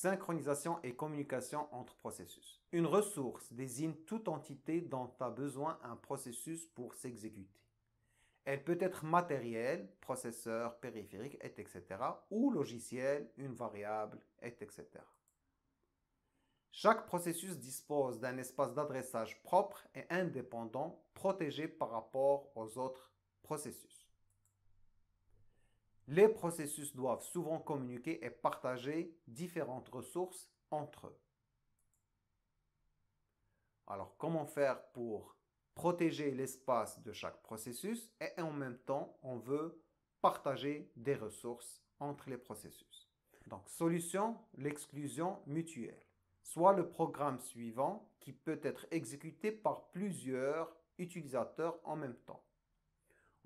Synchronisation et communication entre processus. Une ressource désigne toute entité dont a besoin un processus pour s'exécuter. Elle peut être matérielle, processeur, périphérique, etc. ou logiciel, une variable, etc. Chaque processus dispose d'un espace d'adressage propre et indépendant, protégé par rapport aux autres processus. Les processus doivent souvent communiquer et partager différentes ressources entre eux. Alors, comment faire pour protéger l'espace de chaque processus et en même temps, on veut partager des ressources entre les processus. Donc, solution, l'exclusion mutuelle. Soit le programme suivant qui peut être exécuté par plusieurs utilisateurs en même temps.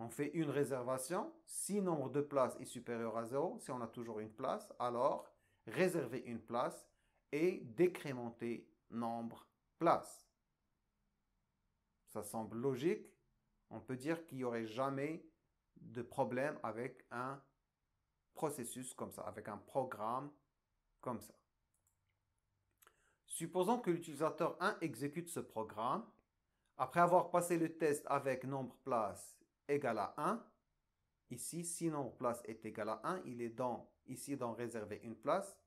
On fait une réservation. Si nombre de places est supérieur à 0, si on a toujours une place, alors réserver une place et décrémenter nombre places. Ça semble logique. On peut dire qu'il n'y aurait jamais de problème avec un processus comme ça, avec un programme comme ça. Supposons que l'utilisateur 1 exécute ce programme. Après avoir passé le test avec nombre place égal à 1, ici, si nombre place est égal à 1, il est ici dans réserver une place,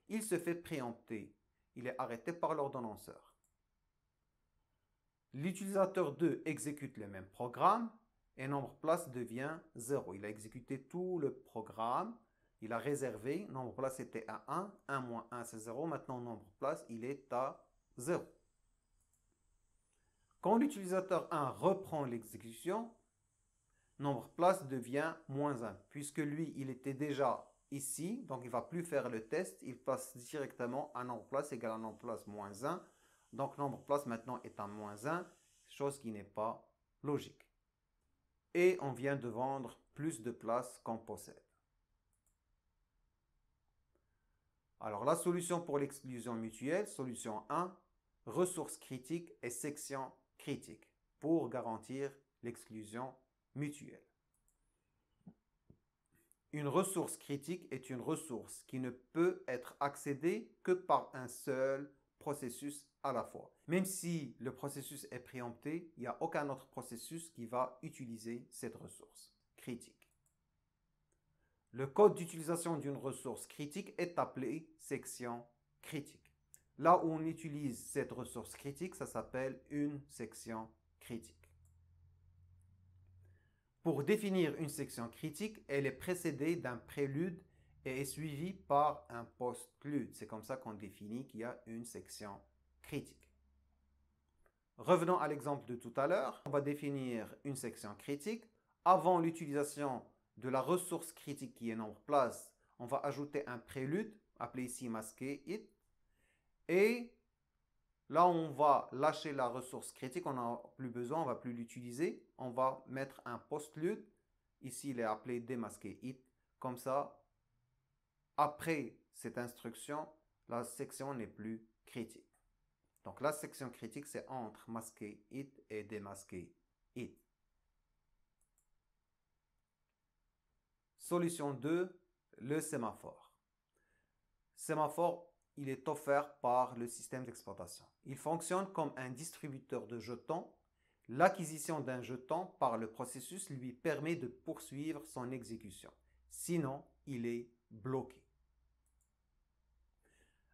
il se fait préempter. Il est arrêté par l'ordonnanceur. L'utilisateur 2 exécute le même programme et nombre place devient 0. Il a exécuté tout le programme, il a réservé, nombre place était à 1, 1 moins 1 c'est 0, maintenant nombre place il est à 0. Quand l'utilisateur 1 reprend l'exécution, nombre place devient moins 1, puisque lui il était déjà ici, donc il ne va plus faire le test, il passe directement à nombre place égale à nombre place moins 1, donc nombre place maintenant est à moins 1, chose qui n'est pas logique. Et on vient de vendre plus de places qu'on possède. Alors la solution pour l'exclusion mutuelle, solution 1, ressources critiques et section critique pour garantir l'exclusion mutuelle. Une ressource critique est une ressource qui ne peut être accédée que par un seul processus à la fois. Même si le processus est préempté, il n'y a aucun autre processus qui va utiliser cette ressource critique. Le code d'utilisation d'une ressource critique est appelé section critique. Là où on utilise cette ressource critique, ça s'appelle une section critique. Pour définir une section critique, elle est précédée d'un prélude et est suivie par un postlude. C'est comme ça qu'on définit qu'il y a une section critique. Revenons à l'exemple de tout à l'heure. On va définir une section critique. Avant l'utilisation de la ressource critique qui est nombre place, on va ajouter un prélude, appelé ici masqué it. Et là, on va lâcher la ressource critique, on n'en a plus besoin, on ne va plus l'utiliser. On va mettre un postlude. Ici, il est appelé démasqué it. Comme ça, après cette instruction, la section n'est plus critique. Donc, la section critique, c'est entre masqué it et démasqué it. Solution 2, le sémaphore. Sémaphore, il est offert par le système d'exploitation. Il fonctionne comme un distributeur de jetons. L'acquisition d'un jeton par le processus lui permet de poursuivre son exécution. Sinon, il est bloqué.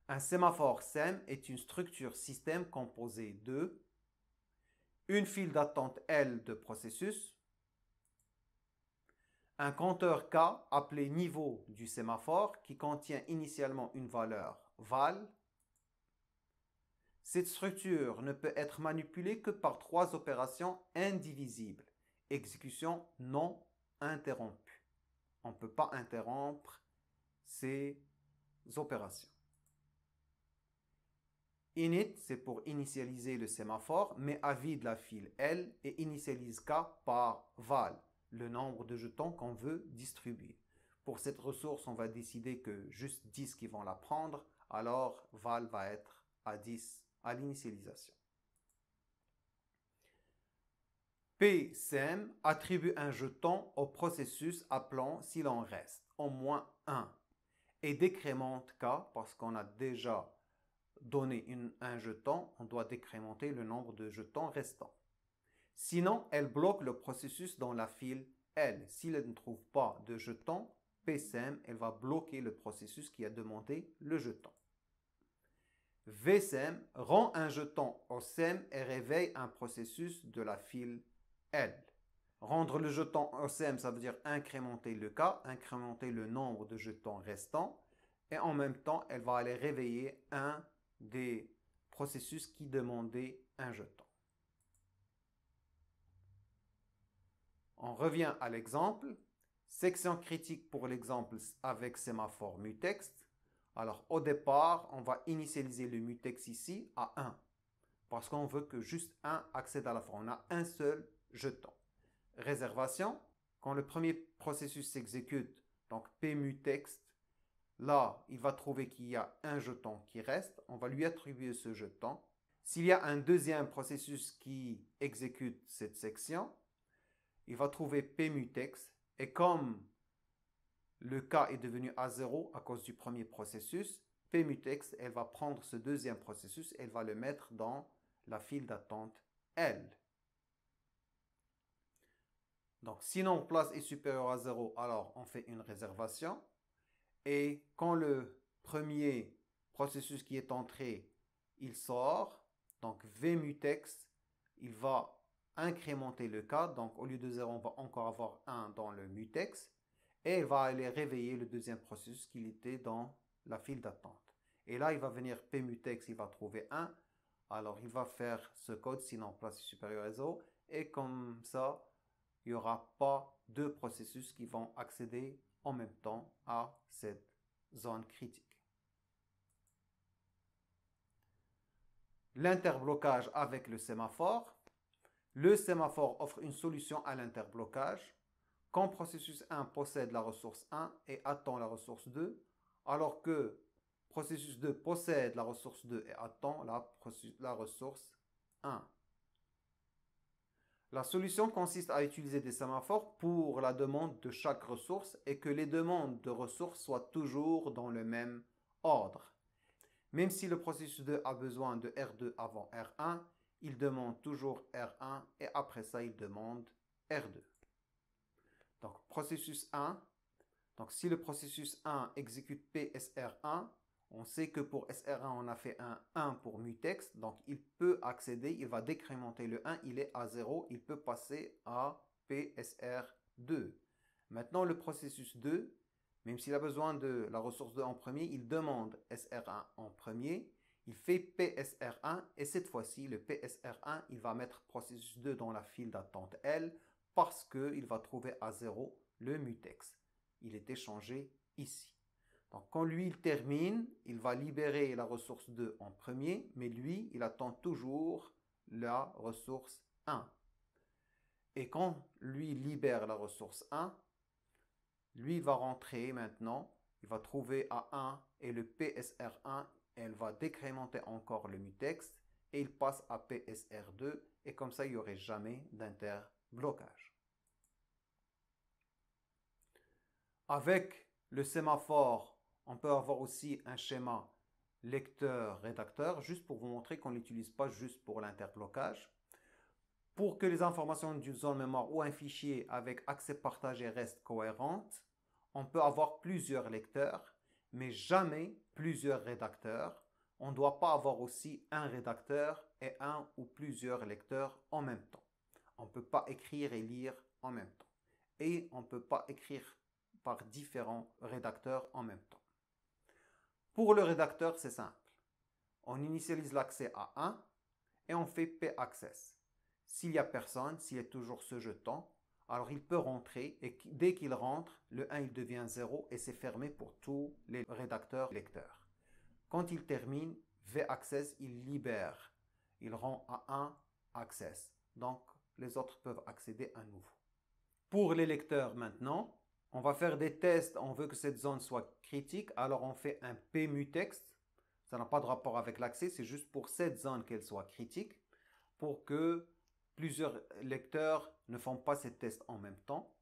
Un sémaphore SEM est une structure système composée de une file d'attente L de processus, un compteur K appelé niveau du sémaphore qui contient initialement une valeur val. Cette structure ne peut être manipulée que par 3 opérations indivisibles. Exécution non interrompue. On ne peut pas interrompre ces opérations. Init, c'est pour initialiser le sémaphore, mais à vide la file L et initialise K par val, le nombre de jetons qu'on veut distribuer. Pour cette ressource, on va décider que juste 10 qui vont la prendre, alors val va être à 10 à l'initialisation. PSEM attribue un jeton au processus appelant s'il en reste au moins 1. et décrémente K parce qu'on a déjà donné un jeton, on doit décrémenter le nombre de jetons restants. Sinon, elle bloque le processus dans la file L. S'il ne trouve pas de jeton, PSEM, elle va bloquer le processus qui a demandé le jeton. VSEM rend un jeton au SEM et réveille un processus de la file L. Rendre le jeton au SEM, ça veut dire incrémenter le K, incrémenter le nombre de jetons restants, et en même temps, elle va aller réveiller un des processus qui demandait un jeton. On revient à l'exemple. Section critique pour l'exemple avec sémaphore mutex. Alors au départ, on va initialiser le mutex ici à 1. Parce qu'on veut que juste 1 accède à la fois. On a un seul jeton. Réservation, quand le premier processus s'exécute, donc pmutex, là, il va trouver qu'il y a un jeton qui reste. On va lui attribuer ce jeton. S'il y a un deuxième processus qui exécute cette section, il va trouver pmutex. Et comme le K est devenu A0 à cause du premier processus, pmutex, elle va prendre ce deuxième processus et elle va le mettre dans la file d'attente L. Donc, si notre place est supérieure à 0, alors on fait une réservation. Et quand le premier processus qui est entré, il sort, donc vmutex, il va incrémenter le K. Donc, au lieu de 0, on va encore avoir 1 dans le mutex. Et il va aller réveiller le deuxième processus qui était dans la file d'attente. Et là, il va venir pmutex, il va trouver 1. Alors, il va faire ce code, sinon place est supérieure à 0. Et comme ça, il n'y aura pas deux processus qui vont accéder en même temps à cette zone critique. L'interblocage avec le sémaphore. Le sémaphore offre une solution à l'interblocage. Quand processus 1 possède la ressource 1 et attend la ressource 2, alors que processus 2 possède la ressource 2 et attend la ressource 1. La solution consiste à utiliser des sémaphores pour la demande de chaque ressource et que les demandes de ressources soient toujours dans le même ordre. Même si le processus 2 a besoin de R2 avant R1, il demande toujours R1 et après ça, il demande R2. Donc, processus 1. Donc, si le processus 1 exécute PSR1, on sait que pour SR1, on a fait un 1 pour mutex. Donc, il peut accéder, il va décrémenter le 1, il est à 0, il peut passer à PSR2. Maintenant, le processus 2, même s'il a besoin de la ressource 2 en premier, il demande SR1 en premier. Il fait PSR1 et cette fois-ci, le PSR1, il va mettre processus 2 dans la file d'attente L parce qu'il va trouver à 0 le mutex. Il est échangé ici. Donc, quand lui, il termine, il va libérer la ressource 2 en premier, mais lui, il attend toujours la ressource 1. Et quand lui libère la ressource 1, lui va rentrer maintenant, il va trouver à 1 et le PSR1, elle va décrémenter encore le mutex et il passe à PSR2 et comme ça, il n'y aurait jamais d'interblocage. Avec le sémaphore, on peut avoir aussi un schéma lecteur-rédacteur, juste pour vous montrer qu'on ne l'utilise pas juste pour l'interblocage. Pour que les informations d'une zone mémoire ou un fichier avec accès partagé restent cohérentes, on peut avoir plusieurs lecteurs, mais jamais plusieurs rédacteurs. On ne doit pas avoir aussi un rédacteur et un ou plusieurs lecteurs en même temps. On ne peut pas écrire et lire en même temps. Et on ne peut pas écrire par différents rédacteurs en même temps. Pour le rédacteur, c'est simple. On initialise l'accès à 1 et on fait paccess. S'il n'y a personne, s'il est toujours ce jeton, alors il peut rentrer et dès qu'il rentre, le 1 il devient 0 et c'est fermé pour tous les rédacteurs lecteurs. Quand il termine, vaccess, il libère. Il rend à 1 access. Donc les autres peuvent accéder à nouveau. Pour les lecteurs maintenant, on va faire des tests, on veut que cette zone soit critique, alors on fait un pmutex. Ça n'a pas de rapport avec l'accès, c'est juste pour cette zone qu'elle soit critique, pour que plusieurs lecteurs ne font pas ces tests en même temps.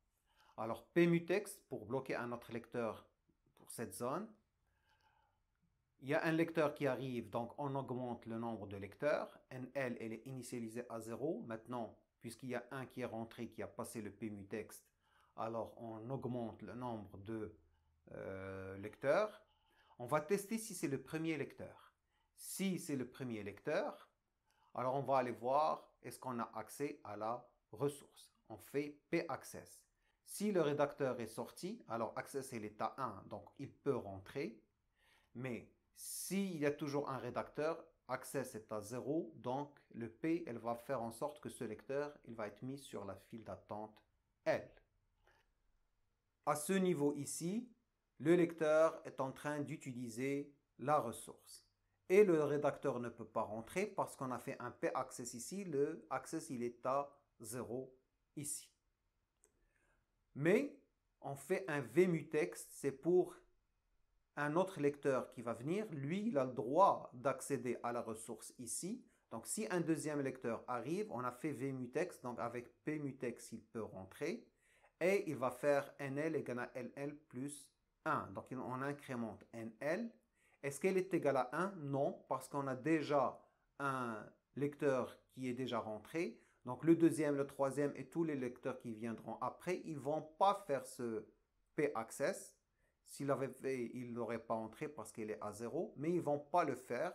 Alors pmutex pour bloquer un autre lecteur pour cette zone, Il y a un lecteur qui arrive, donc on augmente le nombre de lecteurs. NL, elle est initialisée à 0. Maintenant, puisqu'il y a un qui est rentré, qui a passé le PMUText, alors on augmente le nombre de lecteurs. On va tester si c'est le premier lecteur. Si c'est le premier lecteur, alors on va aller voir est-ce qu'on a accès à la ressource. On fait paccess. Si le rédacteur est sorti, alors access est l'état 1, donc il peut rentrer. Mais s'il y a toujours un rédacteur, access est à 0, donc le P, elle va faire en sorte que ce lecteur, il va être mis sur la file d'attente L. À ce niveau ici, le lecteur est en train d'utiliser la ressource. Et le rédacteur ne peut pas rentrer parce qu'on a fait un paccess ici. Le access, il est à 0 ici. Mais on fait un vmutext, c'est pour un autre lecteur qui va venir. Lui, il a le droit d'accéder à la ressource ici. Donc, si un deuxième lecteur arrive, on a fait vmutext, donc avec pmutext, il peut rentrer. Et il va faire NL égale à LL plus 1. Donc, on incrémente NL. Est-ce qu'elle est égale à 1? Non, parce qu'on a déjà un lecteur qui est déjà rentré. Donc, le deuxième, le troisième et tous les lecteurs qui viendront après, ils ne vont pas faire ce paccess. S'il l'avait fait, il n'aurait pas entré parce qu'il est à 0. Mais ils ne vont pas le faire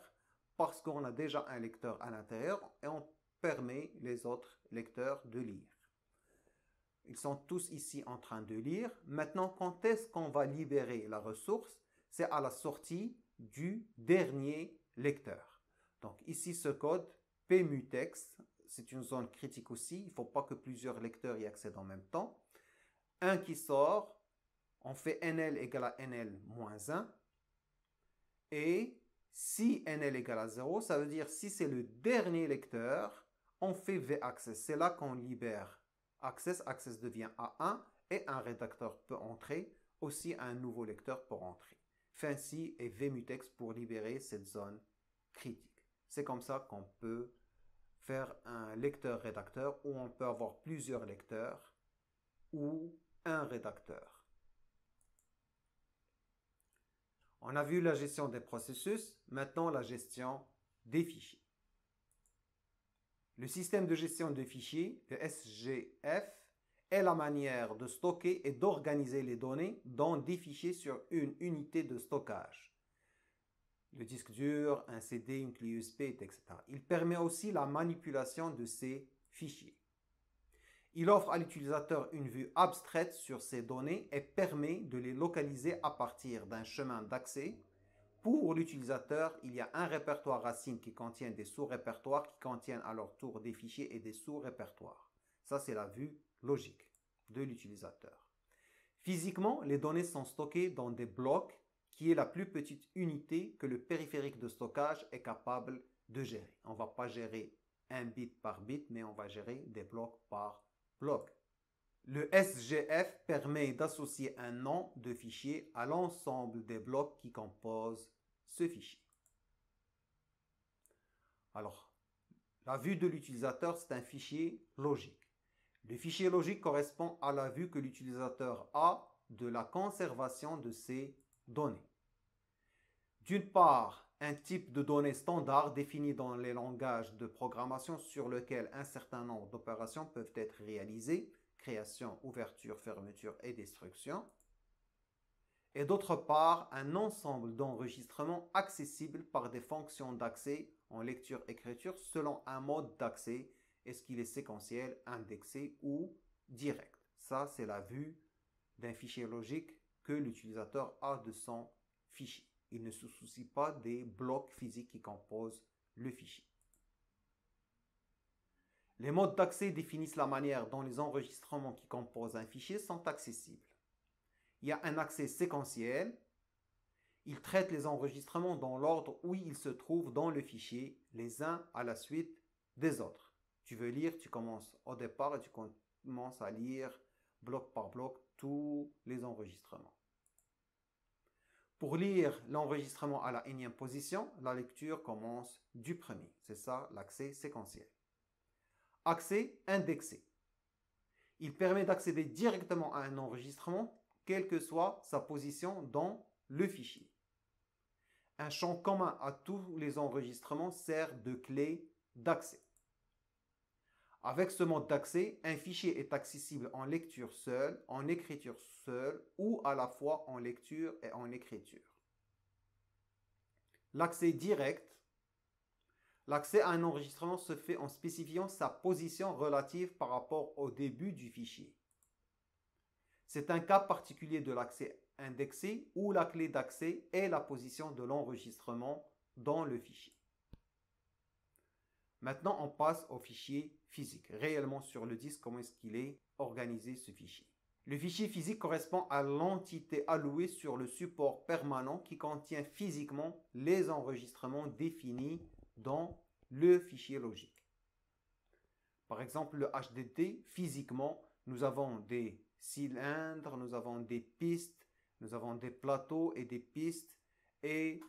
parce qu'on a déjà un lecteur à l'intérieur et on permet les autres lecteurs de lire. Ils sont tous ici en train de lire. Maintenant, quand est-ce qu'on va libérer la ressource? C'est à la sortie du dernier lecteur. Donc ici, ce code pmutext, c'est une zone critique aussi. Il ne faut pas que plusieurs lecteurs y accèdent en même temps. Un qui sort, on fait NL égale à NL moins 1. Et si NL égale à 0, ça veut dire si c'est le dernier lecteur, on fait VAccess. C'est là qu'on libère access. Access devient A1 et un rédacteur peut entrer. Aussi, un nouveau lecteur peut entrer. Fancy et vmutext pour libérer cette zone critique. C'est comme ça qu'on peut faire un lecteur-rédacteur où on peut avoir plusieurs lecteurs ou un rédacteur. On a vu la gestion des processus, maintenant la gestion des fichiers. Le système de gestion de fichiers, le SGF, est la manière de stocker et d'organiser les données dans des fichiers sur une unité de stockage. Le disque dur, un CD, une clé USB, etc. Il permet aussi la manipulation de ces fichiers. Il offre à l'utilisateur une vue abstraite sur ces données et permet de les localiser à partir d'un chemin d'accès. Pour l'utilisateur, il y a un répertoire racine qui contient des sous-répertoires qui contiennent à leur tour des fichiers et des sous-répertoires. Ça, c'est la vue logique de l'utilisateur. Physiquement, les données sont stockées dans des blocs qui est la plus petite unité que le périphérique de stockage est capable de gérer. On ne va pas gérer un bit par bit, mais on va gérer des blocs par bloc. Le SGF permet d'associer un nom de fichier à l'ensemble des blocs qui composent ce fichier. Alors, la vue de l'utilisateur, c'est un fichier logique. Le fichier logique correspond à la vue que l'utilisateur a de la conservation de ces données. D'une part, un type de données standard défini dans les langages de programmation sur lequel un certain nombre d'opérations peuvent être réalisées, création, ouverture, fermeture et destruction. Et d'autre part, un ensemble d'enregistrements accessibles par des fonctions d'accès en lecture-écriture selon un mode d'accès. Est-ce qu'il est séquentiel, indexé ou direct? Ça, c'est la vue d'un fichier logique que l'utilisateur a de son fichier. Il ne se soucie pas des blocs physiques qui composent le fichier. Les modes d'accès définissent la manière dont les enregistrements qui composent un fichier sont accessibles. Il y a un accès séquentiel. Il traite les enregistrements dans l'ordre où ils se trouvent dans le fichier, les uns à la suite des autres. Tu veux lire, tu commences au départ et tu commences à lire bloc par bloc tous les enregistrements. Pour lire l'enregistrement à la énième position, la lecture commence du premier. C'est ça l'accès séquentiel. Accès indexé. Il permet d'accéder directement à un enregistrement, quelle que soit sa position dans le fichier. Un champ commun à tous les enregistrements sert de clé d'accès. Avec ce mode d'accès, un fichier est accessible en lecture seule, en écriture seule ou à la fois en lecture et en écriture. L'accès direct. L'accès à un enregistrement se fait en spécifiant sa position relative par rapport au début du fichier. C'est un cas particulier de l'accès indexé où la clé d'accès est la position de l'enregistrement dans le fichier. Maintenant, on passe au fichier physique. Réellement sur le disque, comment est-ce qu'il est organisé ce fichier? Le fichier physique correspond à l'entité allouée sur le support permanent qui contient physiquement les enregistrements définis dans le fichier logique. Par exemple, le HDD, physiquement, nous avons des cylindres, nous avons des pistes, nous avons des plateaux et des pistes et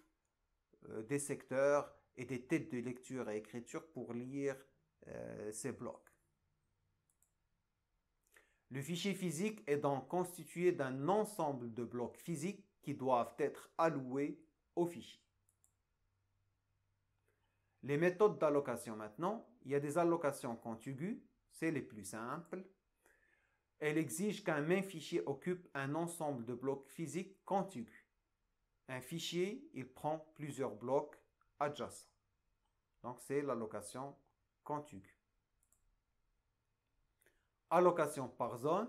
des secteurs et des têtes de lecture et écriture pour lire ces blocs. Le fichier physique est donc constitué d'un ensemble de blocs physiques qui doivent être alloués au fichier. Les méthodes d'allocation maintenant, il y a des allocations contiguës, c'est les plus simples. Elle exige qu'un même fichier occupe un ensemble de blocs physiques contigus. Un fichier, il prend plusieurs blocs adjacents. Donc c'est l'allocation contiguë. Allocation par zone,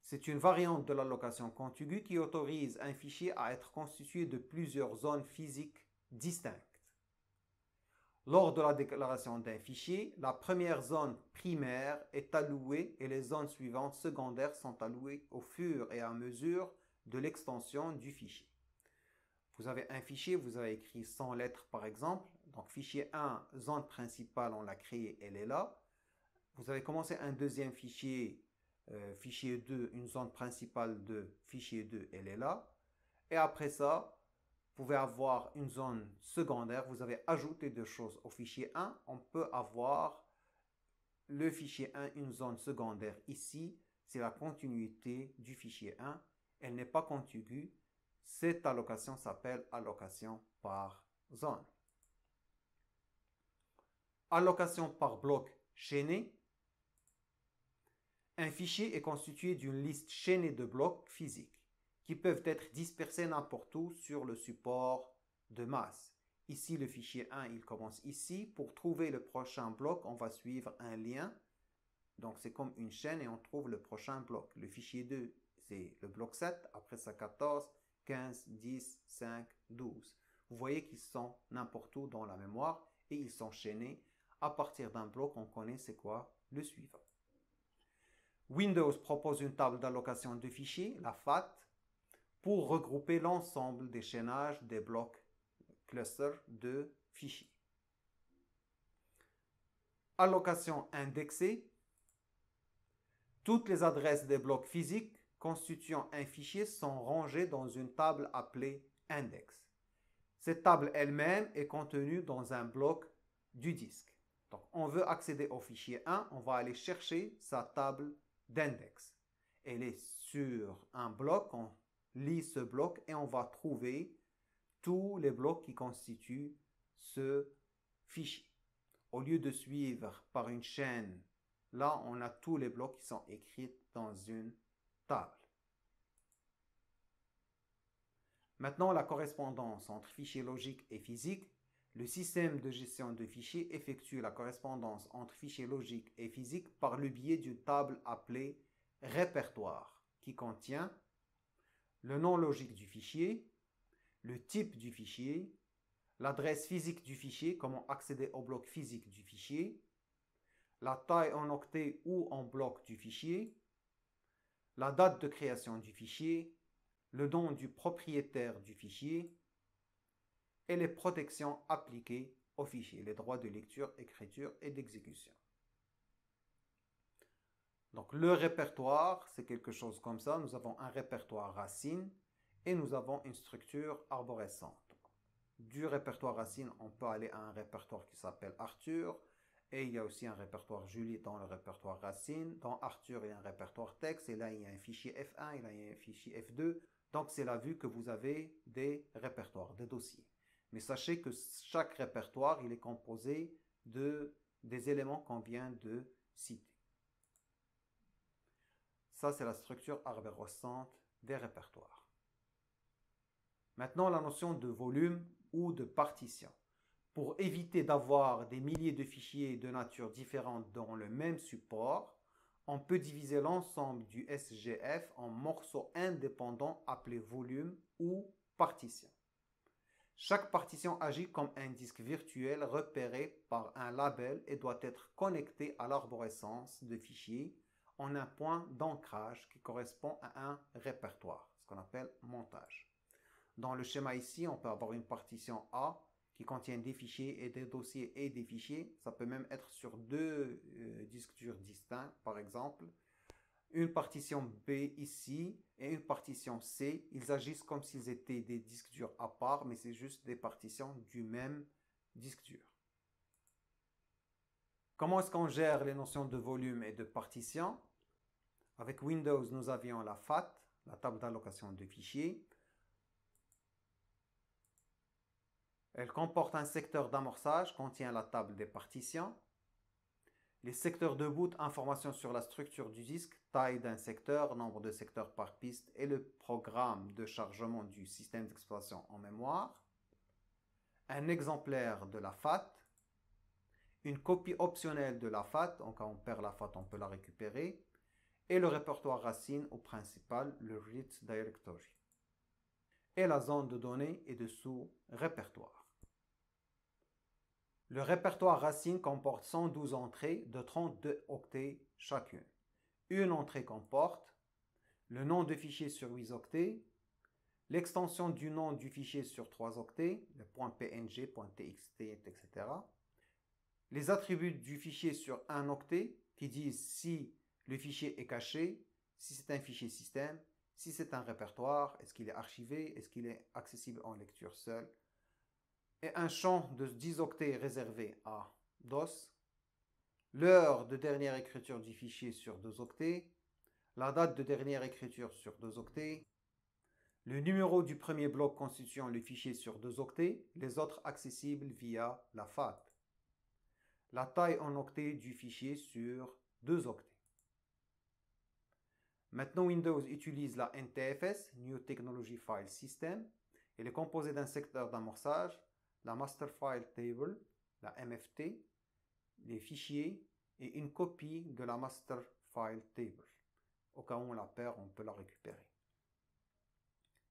c'est une variante de l'allocation contiguë qui autorise un fichier à être constitué de plusieurs zones physiques distinctes. Lors de la déclaration d'un fichier, la première zone primaire est allouée et les zones suivantes secondaires sont allouées au fur et à mesure de l'extension du fichier. Vous avez un fichier, vous avez écrit 100 lettres par exemple. Donc fichier 1, zone principale, on l'a créée, elle est là. Vous avez commencé un deuxième fichier, fichier 2, une zone principale de fichier 2, elle est là. Et après ça, vous pouvez avoir une zone secondaire. Vous avez ajouté deux choses au fichier 1. On peut avoir le fichier 1, une zone secondaire ici. C'est la continuité du fichier 1. Elle n'est pas contiguë. Cette allocation s'appelle allocation par zone. Allocation par bloc chaîné. Un fichier est constitué d'une liste chaînée de blocs physiques qui peuvent être dispersés n'importe où sur le support de masse. Ici, le fichier 1, il commence ici. Pour trouver le prochain bloc, on va suivre un lien. Donc, c'est comme une chaîne et on trouve le prochain bloc. Le fichier 2, c'est le bloc 7. Après ça, 14, 15, 10, 5, 12. Vous voyez qu'ils sont n'importe où dans la mémoire et ils sont chaînés. À partir d'un bloc, on connaît c'est quoi le suivant. Windows propose une table d'allocation de fichiers, la FAT, pour regrouper l'ensemble des chaînages des blocs clusters de fichiers. Allocation indexée. Toutes les adresses des blocs physiques constituant un fichier sont rangées dans une table appelée index. Cette table elle-même est contenue dans un bloc du disque. Donc, on veut accéder au fichier 1, on va aller chercher sa table d'index. Elle est sur un bloc, on lit ce bloc et on va trouver tous les blocs qui constituent ce fichier. Au lieu de suivre par une chaîne, là on a tous les blocs qui sont écrits dans une table. Maintenant, la correspondance entre fichier logique et physique. Le système de gestion de fichiers effectue la correspondance entre fichiers logiques et physiques par le biais d'une table appelée répertoire qui contient le nom logique du fichier, le type du fichier, l'adresse physique du fichier, comment accéder au bloc physique du fichier, la taille en octets ou en bloc du fichier, la date de création du fichier, le nom du propriétaire du fichier et les protections appliquées au fichier, les droits de lecture, écriture et d'exécution. Donc le répertoire, c'est quelque chose comme ça. Nous avons un répertoire racine et nous avons une structure arborescente. Du répertoire racine, on peut aller à un répertoire qui s'appelle Arthur. Et il y a aussi un répertoire Julie dans le répertoire racine. Dans Arthur, il y a un répertoire texte. Et là, il y a un fichier F1, et là, il y a un fichier F2. Donc, c'est la vue que vous avez des répertoires, des dossiers. Mais sachez que chaque répertoire, il est composé des éléments qu'on vient de citer. Ça, c'est la structure arborescente des répertoires. Maintenant, la notion de volume ou de partition. Pour éviter d'avoir des milliers de fichiers de nature différente dans le même support, on peut diviser l'ensemble du SGF en morceaux indépendants appelés volume ou partition. Chaque partition agit comme un disque virtuel repéré par un label et doit être connecté à l'arborescence de fichiers en un point d'ancrage qui correspond à un répertoire, ce qu'on appelle montage. Dans le schéma ici, on peut avoir une partition A qui contient des fichiers et des dossiers et des fichiers. Ça peut même être sur deux disques durs distincts, par exemple. Une partition B ici et une partition C. Ils agissent comme s'ils étaient des disques durs à part, mais c'est juste des partitions du même disque dur. Comment est-ce qu'on gère les notions de volume et de partition? Avec Windows, nous avions la FAT, la table d'allocation de fichiers. Elle comporte un secteur d'amorçage, contient la table des partitions. Les secteurs de boot, informations sur la structure du disque, taille d'un secteur, nombre de secteurs par piste et le programme de chargement du système d'exploitation en mémoire. Un exemplaire de la FAT. Une copie optionnelle de la FAT, en cas où on perd la FAT, on peut la récupérer. Et le répertoire racine ou principal, le root directory. Et la zone de données et de sous-répertoire. Le répertoire racine comporte 112 entrées de 32 octets chacune. Une entrée comporte le nom de fichier sur 8 octets, l'extension du nom du fichier sur 3 octets, le .png, .txt, etc. Les attributs du fichier sur 1 octet qui disent si le fichier est caché, si c'est un fichier système, si c'est un répertoire, est-ce qu'il est archivé, est-ce qu'il est accessible en lecture seule. Et un champ de 10 octets réservé à DOS, l'heure de dernière écriture du fichier sur 2 octets, la date de dernière écriture sur 2 octets, le numéro du premier bloc constituant le fichier sur 2 octets, les autres accessibles via la FAT, la taille en octets du fichier sur 2 octets. Maintenant, Windows utilise la NTFS, New Technology File System. Elle est composée d'un secteur d'amorçage, la Master File Table, la MFT, les fichiers et une copie de la Master File Table. Au cas où on la perd, on peut la récupérer.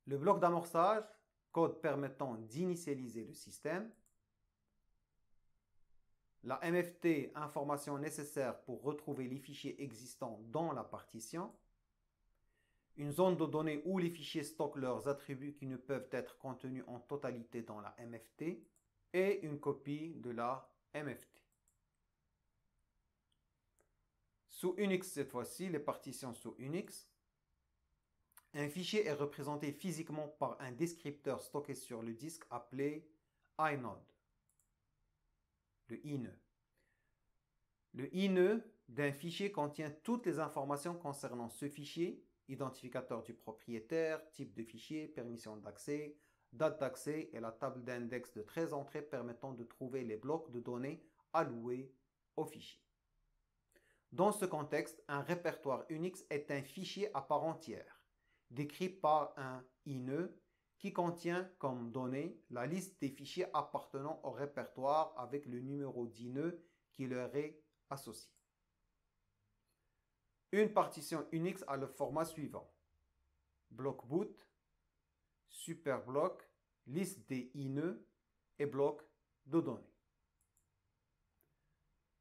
Le bloc d'amorçage, code permettant d'initialiser le système. La MFT, information nécessaire pour retrouver les fichiers existants dans la partition. Une zone de données où les fichiers stockent leurs attributs qui ne peuvent être contenus en totalité dans la MFT et une copie de la MFT. Sous Unix cette fois-ci, les partitions sous Unix. Un fichier est représenté physiquement par un descripteur stocké sur le disque appelé inode, le INE. Le INE d'un fichier contient toutes les informations concernant ce fichier, identificateur du propriétaire, type de fichier, permission d'accès, date d'accès et la table d'index de 13 entrées permettant de trouver les blocs de données alloués au fichier. Dans ce contexte, un répertoire Unix est un fichier à part entière, décrit par un INE qui contient comme données la liste des fichiers appartenant au répertoire avec le numéro d'INE qui leur est associé. Une partition Unix a le format suivant: bloc boot, superbloc, liste des INE et bloc de données.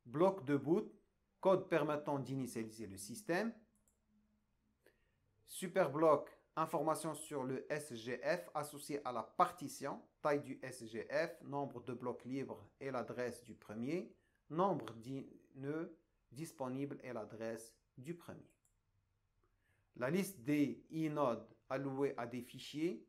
Bloc de boot, code permettant d'initialiser le système. Superbloc, information sur le SGF associé à la partition, taille du SGF, nombre de blocs libres et l'adresse du premier, nombre d'INE disponibles et l'adresse du premier. La liste des inodes alloués à des fichiers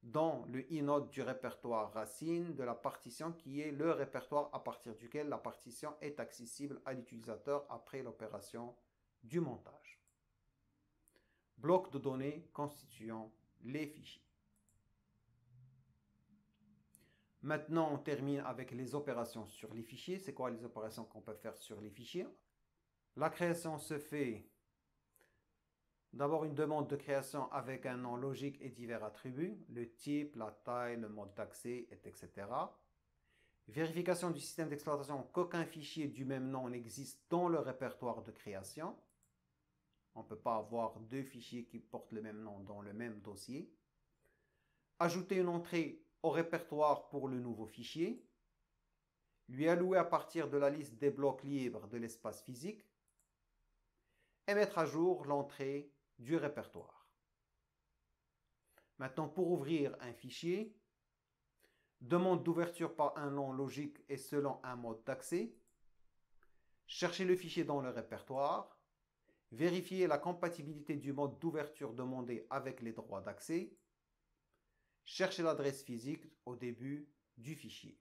dans le inode du répertoire racine de la partition qui est le répertoire à partir duquel la partition est accessible à l'utilisateur après l'opération du montage. Bloc de données constituant les fichiers. Maintenant, on termine avec les opérations sur les fichiers. C'est quoi les opérations qu'on peut faire sur les fichiers? La création se fait d'abord une demande de création avec un nom logique et divers attributs, le type, la taille, le mode d'accès, etc. Vérification du système d'exploitation qu'aucun fichier du même nom n'existe dans le répertoire de création. On ne peut pas avoir deux fichiers qui portent le même nom dans le même dossier. Ajouter une entrée au répertoire pour le nouveau fichier. Lui allouer à partir de la liste des blocs libres de l'espace physique. Et mettre à jour l'entrée du répertoire. Maintenant, pour ouvrir un fichier, demande d'ouverture par un nom logique et selon un mode d'accès. Chercher le fichier dans le répertoire. Vérifier la compatibilité du mode d'ouverture demandé avec les droits d'accès. Chercher l'adresse physique au début du fichier.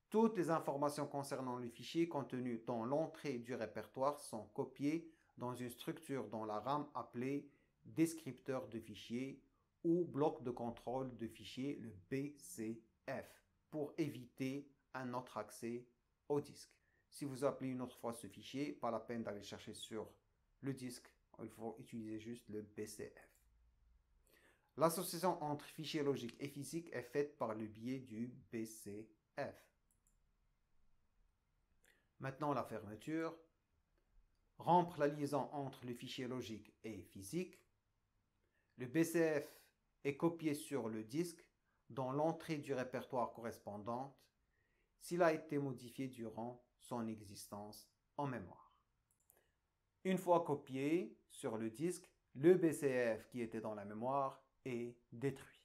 Toutes les informations concernant le fichier contenues dans l'entrée du répertoire sont copiées dans une structure dans la RAM appelée descripteur de fichier ou bloc de contrôle de fichier, le BCF, pour éviter un autre accès au disque. Si vous appelez une autre fois ce fichier, pas la peine d'aller chercher sur le disque, il faut utiliser juste le BCF. L'association entre fichier logique et physique est faite par le biais du BCF. Maintenant, la fermeture. Rompre la liaison entre le fichier logique et physique. Le BCF est copié sur le disque dans l'entrée du répertoire correspondante s'il a été modifié durant son existence en mémoire. Une fois copié sur le disque, le BCF qui était dans la mémoire est détruit.